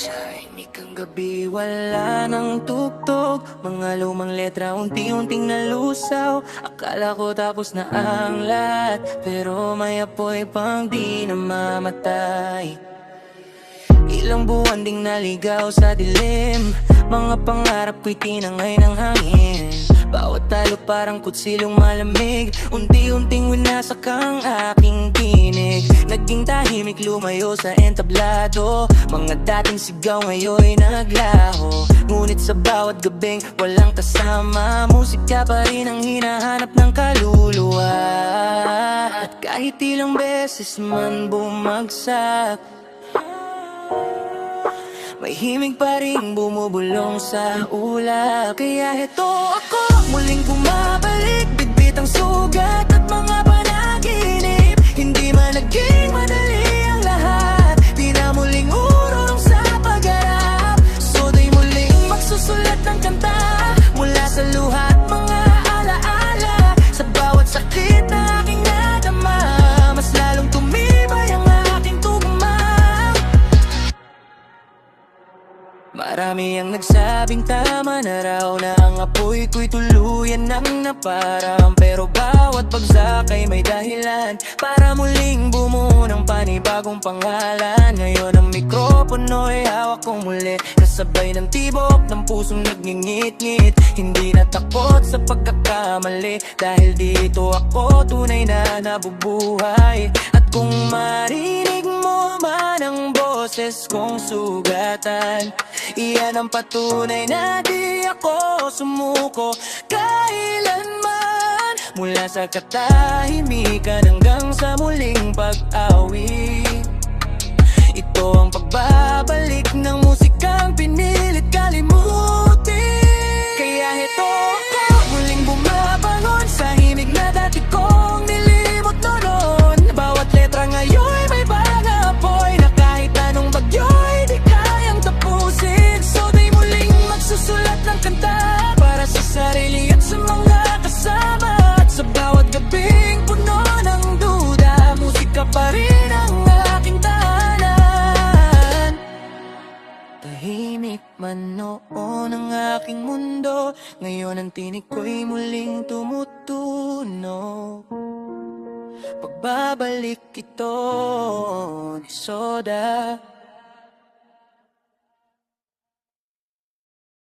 Tahimik ang gabi, wala nang tugtog. Mga lumang letra unti-unting nalusaw. Akala ko tapos na ang lahat, pero may apoy pang di namamatay. Ilang buwan ding naligaw sa dilim. Mga pangarap ko'y tinangay ng hangin. Bawat talo parang kutsilong malamig. Unti-unting winasak ang aking tinig. Naging tahimik, lumayo sa entablado. Mga dating sigaw ngayon'y naglaho. Ngunit sa bawat gabing walang kasama, musika pa rin ang hinahanap ng kaluluwa. At kahit ilang beses man bumagsak, may himig pa rin bumubulong sa ulap. Kaya heto ako, muling bumabalik. Bitbit ang sugat at mga panaginip. Hindi man naging madali ang lahat. Di na muling urong sa pagharap. So di muling magsusulat ng kanta mula sa luha at mga alaala. Sa bawat sakit na aking nadama, mas lalong tumibay ang aking tugma. Marami ang nagsabing tama na raw na ang apoy ko'y tuluyan ng naparang. Pero bawat bagsak ay may dahilan para muling bumuo ng panibagong pangalan. Ngayon ang mikropono ay hawak ko muli, kasabay ng tibok ng pusong nagngingit-ngit. Hindi natakot sa pagkakamali, dahil dito ako tunay na nabubuhay. At kung marinig mo man ang boses kong sugatan, iyan ang patunay na di ako sumuko kailanman. Mula sa katahimikan hanggang sa muling pag-awi, ito ang pagbabalik ng musikang pinilit kalimutin. Kaya heto ako, muling bumabangon sa himig na dati kong nilimot noon. Bawat letra ngayon may parang apoy na kahit anong bagyo'y di kayang tapusin. So di muling magsusulat ng kanta para sa sarili at sa mga kasama. At sa bawat gabing puno ng duda, musika pa rin ang aking tahanan. Tahimik man noon ang aking mundo, ngayon ang tinig ko'y muling tumutunog. Pagbabalik ito ni Soda.